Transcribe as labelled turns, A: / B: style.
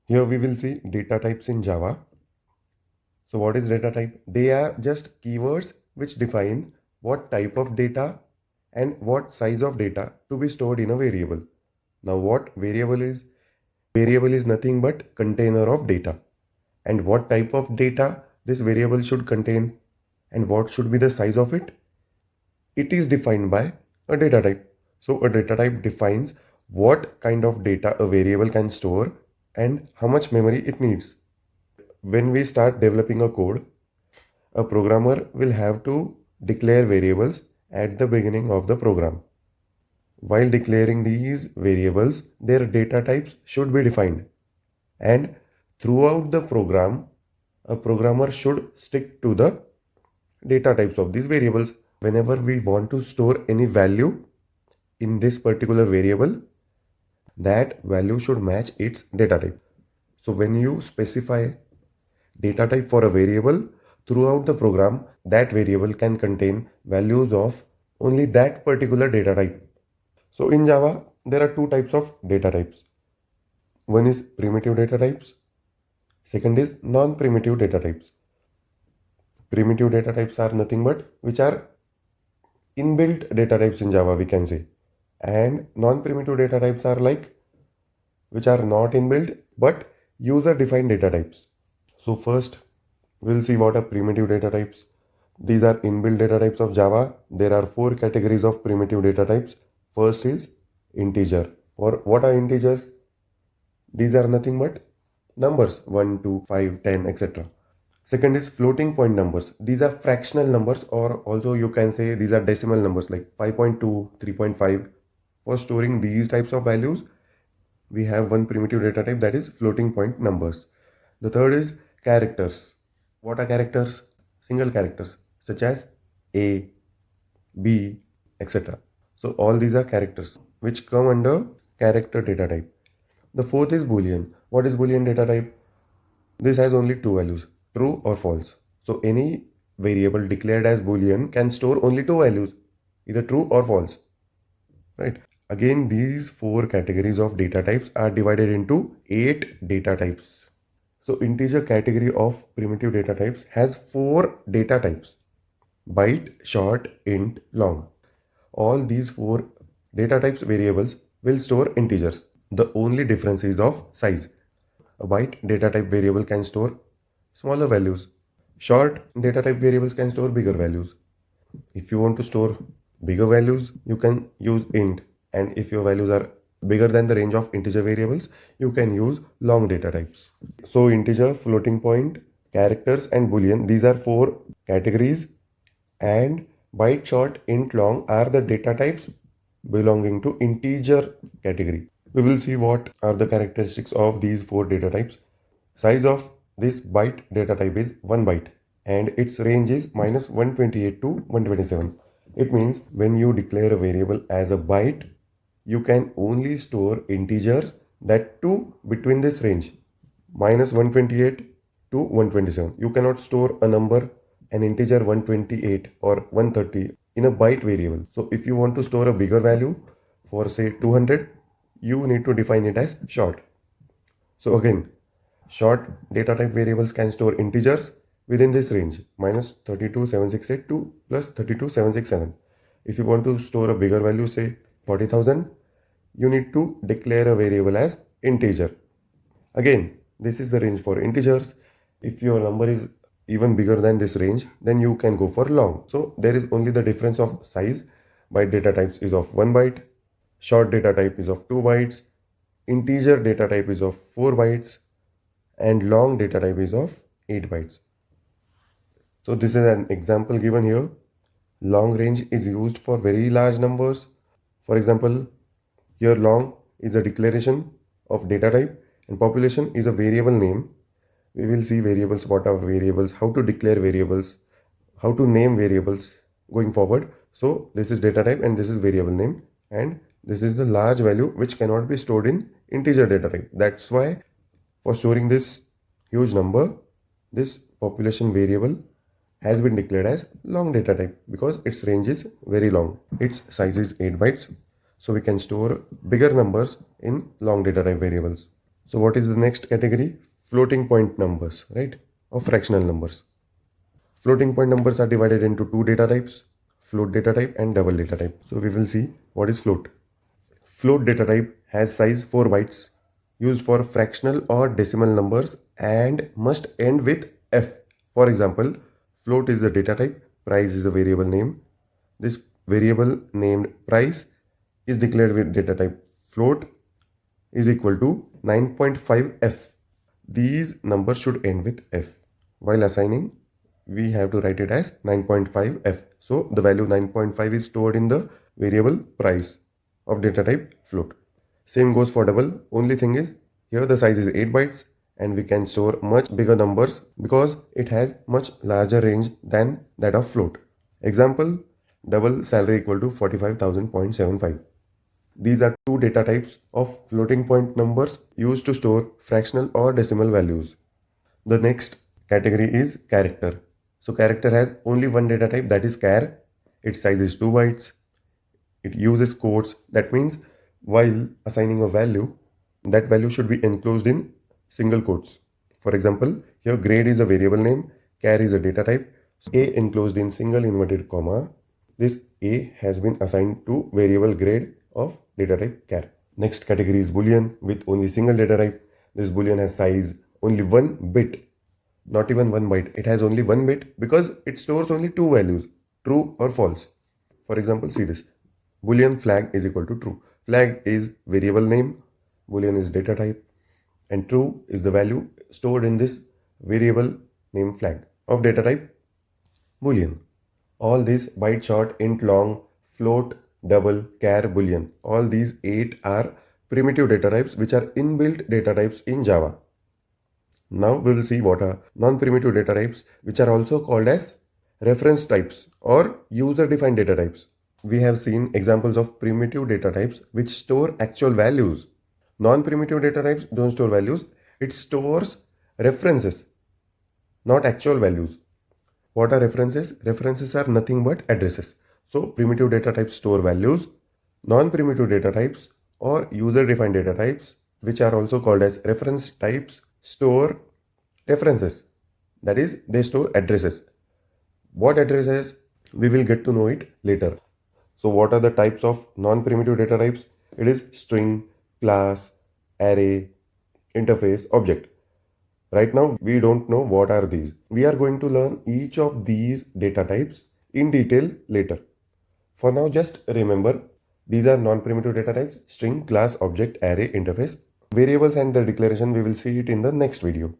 A: Here we will see data types in Java. So what is data type? They are just keywords which define what type of data and what size of data to be stored in a variable. Now what variable is? Variable is nothing but container of data. And what type of data this variable should contain and what should be the size of it? It is defined by a data type. So a data type defines what kind of data a variable can store and how much memory it needs. When we start developing a code, a programmer will have to declare variables at the beginning of the program. While declaring these variables, their data types should be defined. And throughout the program, a programmer should stick to the data types of these variables. Whenever we want to store any value in this particular variable, that value should match its data type. So when you specify data type for a variable throughout the program, that variable can contain values of only that particular data type. So in Java, there are two types of data types. One is primitive data types. Second is non-primitive data types. Primitive data types are nothing but which are inbuilt data types in Java, we can say. And non-primitive data types are like which are not inbuilt but user-defined data types. So first, we'll see what are primitive data types. These are inbuilt data types of Java. There are four categories of primitive data types. First is integer. Or what are integers? These are nothing but numbers 1, 2, 5, 10, etc. Second is floating point numbers. These are fractional numbers, or also you can say these are decimal numbers like 5.2, 3.5. For storing these types of values, we have one primitive data type, that is floating point numbers. The third is characters. What are characters? Single characters such as A, B, etc. So all these are characters which come under character data type. The fourth is boolean. What is boolean data type? This has only two values, true or false. So any variable declared as boolean can store only two values, either true or false, right? Again, these four categories of data types are divided into 8 data types. So integer category of primitive data types has 4 data types: byte, short, int, long. All these 4 data types variables will store integers. The only difference is of size. A byte data type variable can store smaller values. Short data type variables can store bigger values. If you want to store bigger values, you can use int. And if your values are bigger than the range of integer variables, you can use long data types. So integer, floating point, characters and boolean, these are 4 categories, and byte, short, int, long are the data types belonging to integer category. We will see what are the characteristics of these 4 data types. Size of this byte data type is 1 byte and its range is -128 to 127. It means when you declare a variable as a byte, you can only store integers, that too between this range -128 to 127. You cannot store a number, an integer 128 or 130 in a byte variable. So if you want to store a bigger value for say 200, you need to define it as short. So again, short data type variables can store integers within this range -32768 to +32767. If you want to store a bigger value, say 40,000, you need to declare a variable as integer. Again, this is the range for integers. If your number is even bigger than this range, then you can go for long. So there is only the difference of size. Byte data types is of 1 byte, short data type is of 2 bytes, integer data type is of 4 bytes, and long data type is of 8 bytes. So this is an example given here. Long range is used for very large numbers. For example, here long is a declaration of data type and population is a variable name. We will see variables, what are variables, how to declare variables, how to name variables going forward. So this is data type and this is variable name, and this is the large value which cannot be stored in integer data type. That's why for storing this huge number, this population variable has been declared as long data type because its range is very long. Its size is 8 bytes. So we can store bigger numbers in long data type variables. So what is the next category? Floating point numbers, right? Or fractional numbers. Floating point numbers are divided into two data types, float data type and double data type. So we will see what is float. Float data type has size 4 bytes, used for fractional or decimal numbers and must end with F. For example, float is a data type, price is a variable name. This variable named price is declared with data type float is equal to 9.5F. These numbers should end with F. While assigning, we have to write it as 9.5F. So the value 9.5 is stored in the variable price of data type float. Same goes for double. Only thing is here the size is 8 bytes and we can store much bigger numbers because it has much larger range than that of float. Example, double salary equal to 45,000.75. These are two data types of floating point numbers used to store fractional or decimal values. The next category is character. So character has only one data type, that is char. Its size is 2 bytes. It uses quotes. That means while assigning a value, that value should be enclosed in single quotes. For example, here grade is a variable name, char is a data type. A enclosed in single inverted comma. This A has been assigned to variable grade of data type char. Next category is boolean with only single data type. This boolean has size only 1 bit, not even 1 byte. It has only 1 bit because it stores only two values, true or false. For example, see this. Boolean flag is equal to true. Flag is variable name, boolean is data type, and true is the value stored in this variable name flag of data type boolean. All these byte short, int long, float, double, char, boolean. All these 8 are primitive data types which are inbuilt data types in Java. Now we will see what are non-primitive data types which are also called as reference types or user-defined data types. We have seen examples of primitive data types which store actual values. Non-primitive data types don't store values, it stores references, not actual values. What are references? References are nothing but addresses. So primitive data types store values. Non-primitive data types or user-defined data types, which are also called as reference types, store references. That is, they store addresses. What addresses? We will get to know it later. So what are the types of non-primitive data types? It is string, class, array, interface, object. Right now, we don't know what are these. We are going to learn each of these data types in detail later. For now, just remember, these are non-primitive data types: string, class, object, array, interface. Variables and the declaration, we will see it in the next video.